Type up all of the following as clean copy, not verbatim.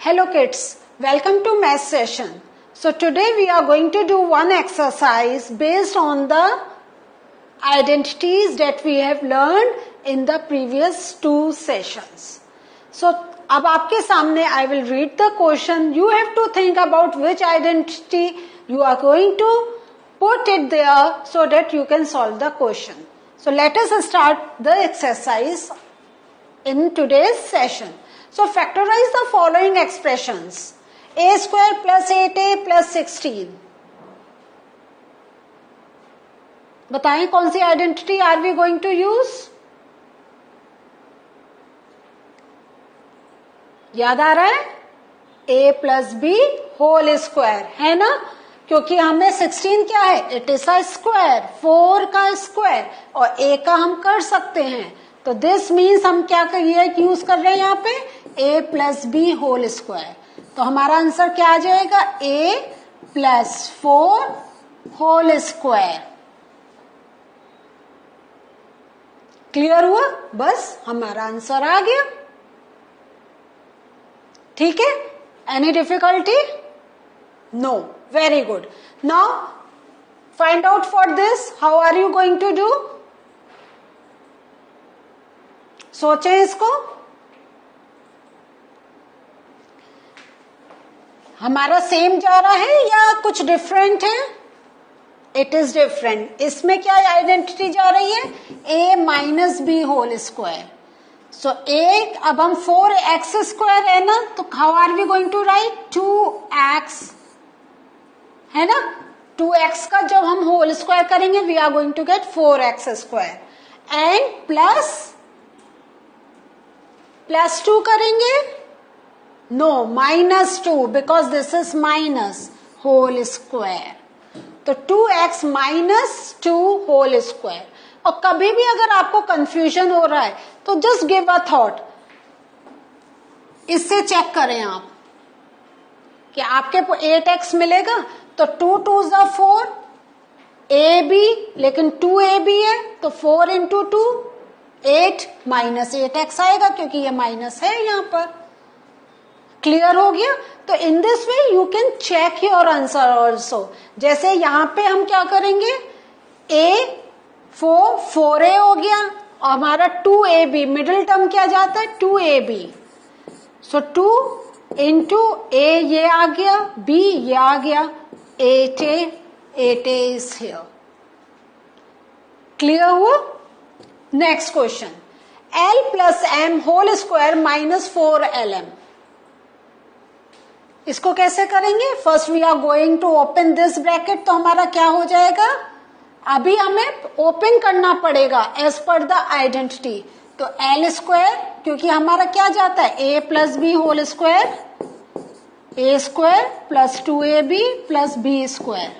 Hello kids, welcome to math session. So today we are going to do one exercise based on the identities that we have learned in the previous two sessions. So अब आपके सामने I will read the question. You have to think about which identity you are going to put it there so that you can solve the question. So let us start the exercise in today's session. So factorize the following expressions. A square plus 8a plus 16. बताएं कौन सी identity are we going to use? याद आ रहा है? a plus B whole square है ना, क्योंकि हमें 16 क्या है? इट इज अ स्क्वायर, 4 का स्क्वायर और a का हम कर सकते हैं. तो दिस मीन्स हम क्या यूज कर रहे हैं यहाँ पे? a plus B whole square. तो हमारा आंसर क्या आ जाएगा? a plus 4 whole square. Clear हुआ? बस हमारा आंसर आ गया. ठीक है? Any difficulty? No. Very good. Now find out for this. How are you going to do? सोचें इसको. हमारा सेम जा रहा है या कुछ डिफरेंट है? It is different. इसमें क्या आइडेंटिटी जा रही है? a minus B whole square. So एक अब हम 4x स्क्वायर है ना, तो how are we going to write? 2x है ना. 2x का जब हम होल स्क्वायर करेंगे we are going to get 4x square and plus 2 करेंगे. No, -2 because this is minus whole square. तो 2x माइनस 2 होल स्क्वायर. और कभी भी अगर आपको कंफ्यूजन हो रहा है तो जस्ट गिव अ थॉट. इससे चेक करें आप कि आपके 8x मिलेगा तो 2 2 4 ab, लेकिन 2ab है तो 4 इंटू 2 8 माइनस 8x आएगा क्योंकि ये माइनस है यहां पर. क्लियर हो गया? तो in this way you can check your answer also. जैसे यहां पे हम क्या करेंगे? a 4a हो गया और हमारा 2ab मिडिल टर्म क्या जाता है? 2ab. सो 2 इंटू a ये आ गया, b ये आ गया, 8a इज हियर. क्लियर हुआ? Next question. l plus m whole square minus 4lm. इसको कैसे करेंगे? First we are going to open this bracket. तो हमारा क्या हो जाएगा? अभी हमें ओपन करना पड़ेगा एज पर द आइडेंटिटी. तो एल स्क्वायर, क्योंकि हमारा क्या जाता है? a plus B whole square, a square plus 2ab plus B square.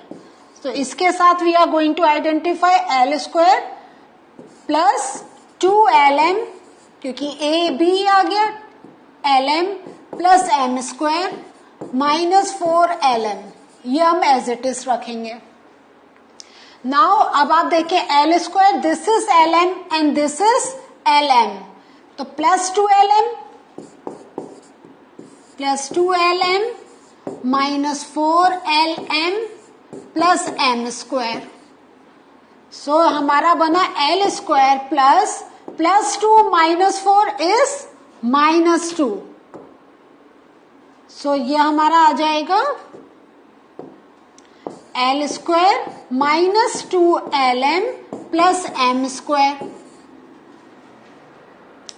तो इसके साथ we are going to identify L square plus 2lm, क्योंकि a b आ गया, lm plus m square minus 4lm. ये हम एज इट इज रखेंगे. Now अब आप देखें L square, this is lm and this is lm. तो plus 2lm minus 4lm plus m square. So हमारा बना L square plus 2 minus 4 is -2. So ये हमारा आ जाएगा L square minus 2lm plus m square.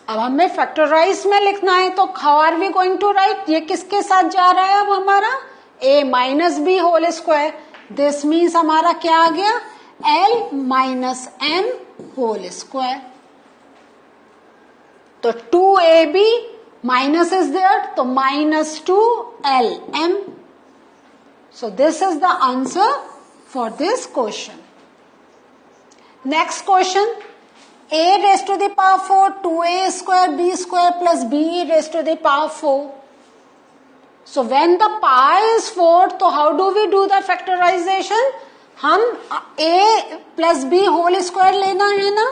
अब हमें फैक्टराइज में लिखना है तो how are we going to write? ये किसके साथ जा रहा है? अब हमारा a minus B whole square. This means हमारा क्या आ गया? l minus m whole square. तो 2ab माइनस इज देयर, तो -2lm. So this is the answer for this question. Next question. a raised to the power 4, 2a square b square plus b raised to the power 4. So when the power is 4, तो how do we do the factorization? हम a plus b whole square लेना है ना.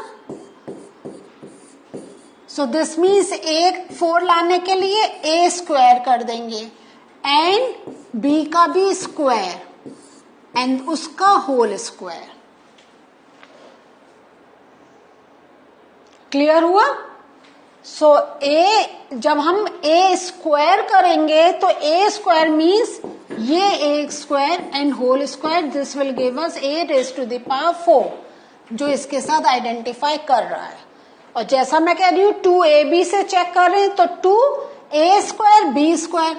So this means ए 4 लाने के लिए ए square कर देंगे एंड बी का भी स्क्वायर एंड उसका होल स्क्वायर। क्लियर हुआ? सो ए जब हम ए स्क्वायर करेंगे तो ए स्क्वायर मीन्स ये A square and whole square, this will give us A raise to the power 4 जो इसके साथ आइडेंटिफाई कर रहा है। और जैसा मैं कह रही हूं 2ab से चेक कर रहे हैं तो 2a square b square,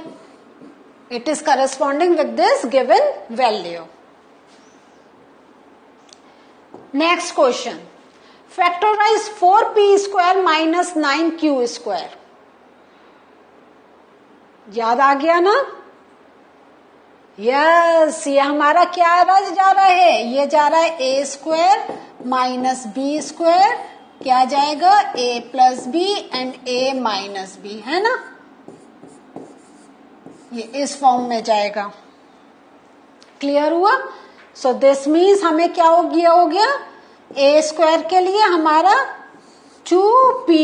it is corresponding with this given value. Next question, factorise 4p square minus 9q square. याद आ गया ना? यस, ये हमारा क्या जा रहा है? ये जा रहा है A square minus B square, क्या जाएगा a plus B and a minus B, है ना? ये इस फॉर्म में जाएगा। क्लियर हुआ? सो दिस मीन्स हमें क्या हो गया a स्क्वायर के लिए हमारा 2p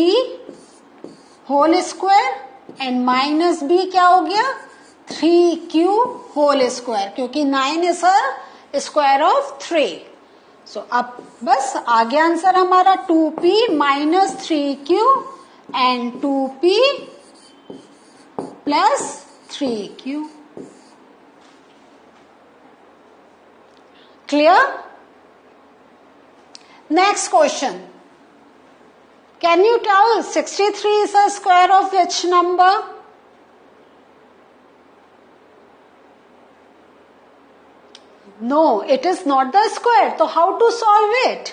whole square and minus b क्या हो गया 3q होल स्क्वायर, क्योंकि 9 इज स्क्वायर ऑफ 3। सो अब बस आगे आंसर हमारा 2p minus 3q and 2p plus 3q। Clear? Next question, can you tell 63 is a square of which number? No, it is not the square. तो how to solve it?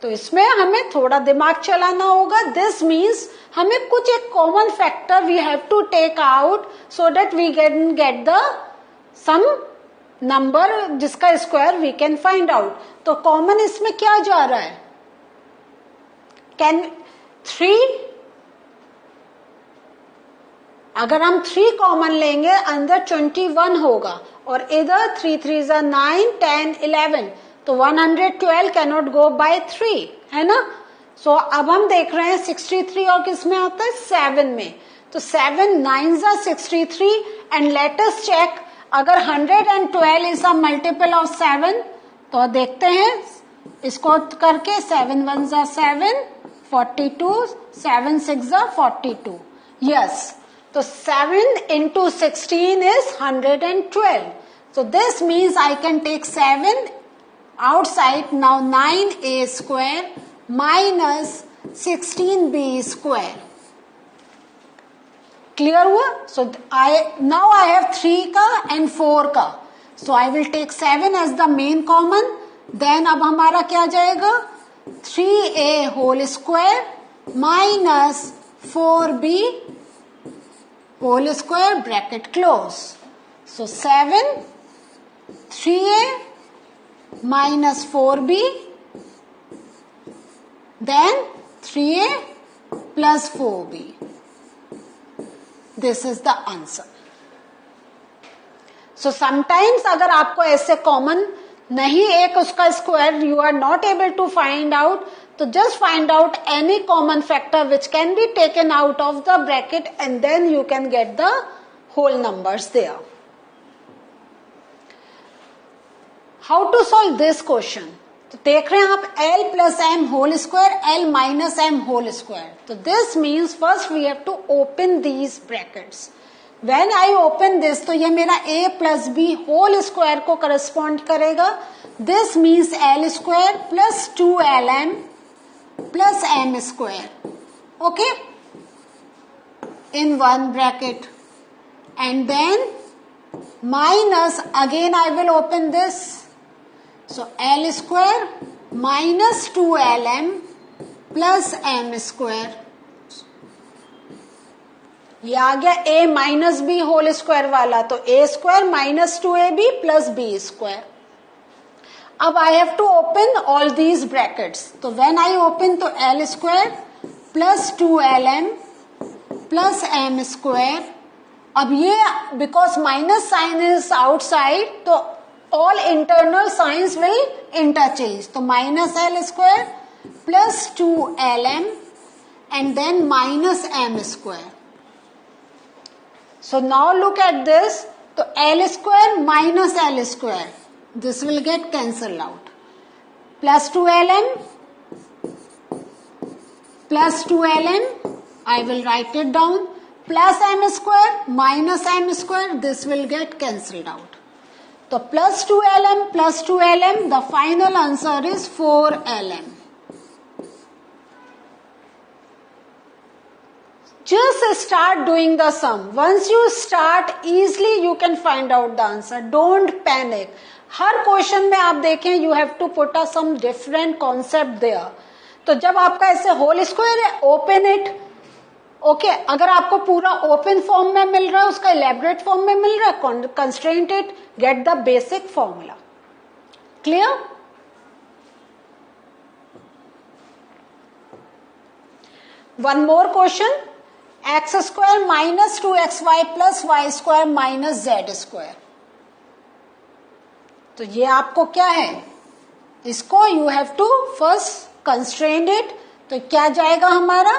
तो इसमें हमें थोड़ा दिमाग चलाना होगा। This means हमें कुछ एक common factor we have to take out so that we can get the some number जिसका square we can find out। तो कॉमन इसमें क्या जा रहा है? Can 3, अगर हम 3 कॉमन लेंगे अंदर 21 होगा और इधर 3 3 9 10 11, तो 112 कैनॉट गो बाय 3, है ना? सो अब हम देख रहे हैं 63 और किस में आता है 7 में, तो 7 9 63 एंड लेट अस चेक अगर 112 इज अ मल्टीपल ऑफ 7, तो देखते हैं इसको करके 7 1 7 42 7 6 42, yes. So 7 into 16 is 112. So this means I can take 7 outside. Now 9a square minus 16b square. Clear हुआ? So now I have 3 का and 4 का. So I will take 7 as the main common. Then अब हमारा क्या जाएगा 3a whole square minus 4b whole square bracket close. So 7 3a minus 4b then 3a plus 4b. This is the answer. So sometimes अगर आपको ऐसे common नहीं एक उसका square you are not able to find out, तो just find out any common factor which can be taken out of the bracket and then you can get the whole numbers there. How to solve this question? तो देख रहे हैं आप l plus m whole square, l minus m whole square. तो this means first we have to open these brackets. When I open this, तो ये मेरा a plus b whole square को correspond करेगा. This means l square plus 2lm plus m square, okay, in one bracket, and then minus again I will open this, so l square minus 2lm plus m square. ये आ गया a minus B whole square वाला, तो a square minus 2ab plus b square. अब I have to open all these brackets, तो when I open तो l square plus 2lm plus m square. अब ये because minus sign is outside तो all internal signs will interchange, तो minus l square plus 2lm and then minus m square. So now look at this. So l square minus l square, this will get cancelled out. Plus 2lm plus 2lm, I will write it down, plus m square minus m square, this will get cancelled out. So plus 2lm, the final answer is 4lm. Just start doing the sum. Once you start, easily you can find out the answer. Don't panic. Her question में आप देखें, you have to put some different concept there. तो जब आपका ऐसे whole square है, open it. Okay, अगर आपको पूरा ओपन फॉर्म में मिल रहा है, उसका इलेबोरेट फॉर्म में मिल रहा है, constraint it, get the basic formula. Clear? One more question. X square minus 2xy plus Y square minus Z square. तो ये आपको क्या है, इसको you have to first constrained it. तो क्या जाएगा हमारा,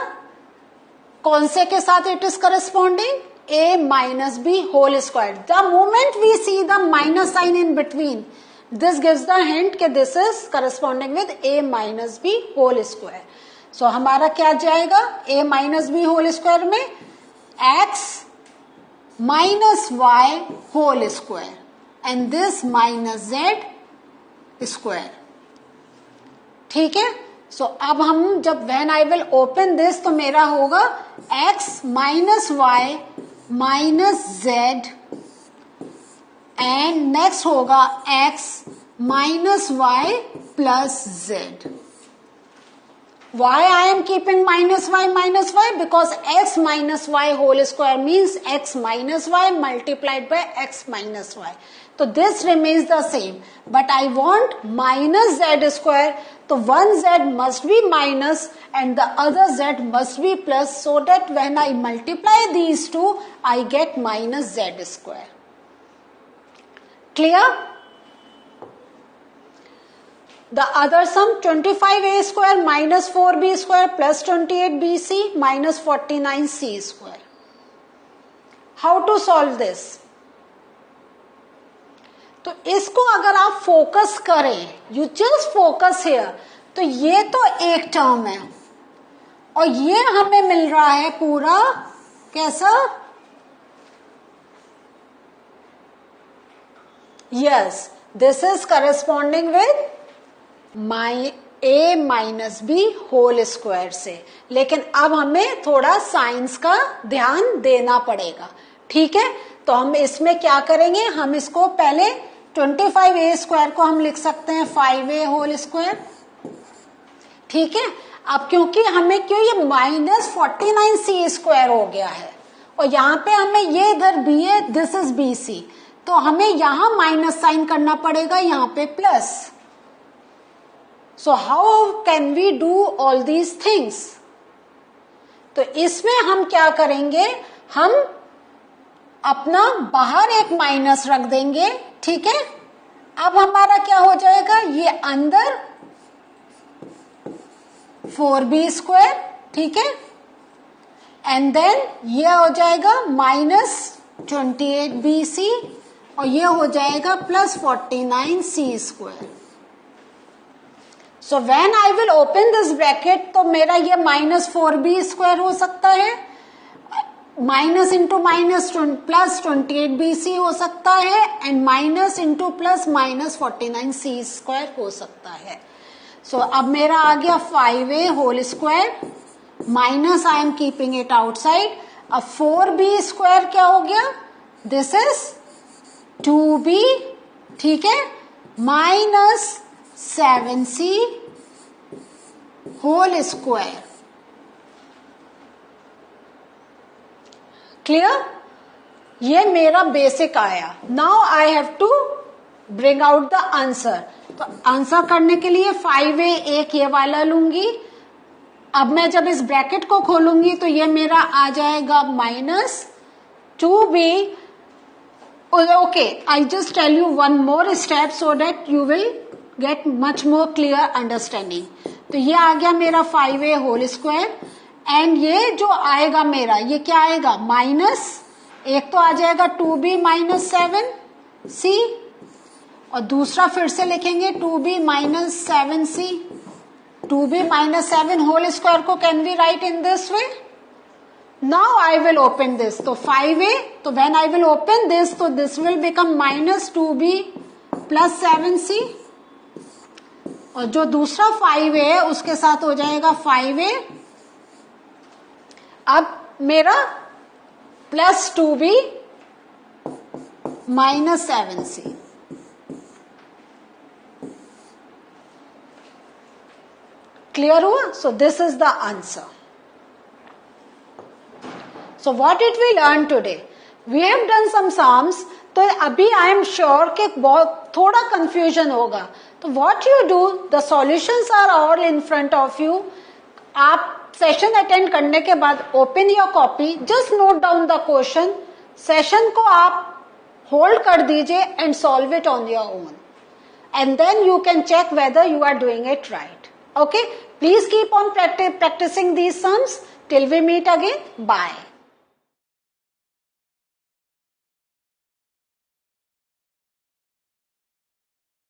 कौन से के साथ it is corresponding, a minus B whole square. The moment we see the minus sign in between, this gives the hint कि this is corresponding with a minus B whole square. So हमारा क्या जाएगा, a minus B whole square में x minus Y whole square and this minus z square. ठीक है. So अब हम जब when I will open this, तो मेरा होगा x minus Y minus Z and next होगा x minus Y plus Z. Why I am keeping minus y because x minus y whole square means x minus y multiplied by x minus y. So this remains the same, but I want minus z square. So one z must be minus and the other z must be plus, so that when I multiply these two, I get minus z square. Clear? The other sum, 25a square minus 4b square plus 28bc minus 49c square. How to solve this? तो इसको अगर आप focus करें, you just focus here, तो ये तो एक term है और ये हमें मिल रहा है पूरा कैसा, yes, this is corresponding with a minus B whole square से. लेकिन अब हमें थोड़ा साइंस का ध्यान देना पड़ेगा. ठीक है. तो हम इसमें क्या करेंगे, हम इसको पहले 25a स्क्वायर को हम लिख सकते हैं 5a होल स्क्वायर. ठीक है. अब क्योंकि हमें क्यों ये माइनस 49c स्क्वायर हो गया है और यहाँ पे हमें ये इधर b है, दिस इज bc, तो हमें यहाँ माइनस साइन करना पड़ेगा, यहाँ पे plus. So how can we do all these things? तो इसमें हम क्या करेंगे, हम अपना बाहर एक माइनस रख देंगे. ठीक है. अब हमारा क्या हो जाएगा, ये अंदर 4b स्क्वायर. ठीक है. एंड देन ये हो जाएगा माइनस 28bc और ये हो जाएगा plus 49c square. So when I will open this bracket, तो मेरा ये माइनस 4b स्क्वायर हो सकता है, minus into minus plus 28bc हो सकता है and minus into plus minus 49c square हो सकता है. सो अब मेरा आ गया 5a whole square minus, I am keeping it outside. अब 4b स्क्वायर क्या हो गया, दिस इज 2b. ठीक है. Minus 7c whole square. Clear. ये मेरा बेसिक आया. Now I have to bring out the answer. तो आंसर करने के लिए 5a एक ये वाला लूंगी. अब मैं जब इस ब्रैकेट को खोलूंगी तो ये मेरा आ जाएगा minus 2b. Okay, I just tell you one more step so that you will get much more clear understanding. तो ये आ गया मेरा 5a होल स्क्वायर, एंड ये जो आएगा मेरा ये क्या आएगा माइनस, एक तो आ जाएगा 2b माइनस 7c, और दूसरा फिर से लिखेंगे 2b minus 7c. 2b minus 7 whole square को can we write in this way. Now I will open this, तो 5a, तो when I will open this तो this will become minus 2b plus 7c, और जो दूसरा 5a है उसके साथ हो जाएगा 5a, अब मेरा plus 2b minus 7c. Clear हुआ. So this is the answer. So what it we learn today, we have done some sums. तो अभी आई एम श्योर कि बहुत थोड़ा कंफ्यूजन होगा. तो what you do, the solutions are all in front of you. आप session attend करने के बाद open your copy, just note down the question, session को आप होल्ड कर दीजिए and solve it on your own, and then you can check whether you are doing it right. Okay, please keep on practicing these sums till we meet again. Bye.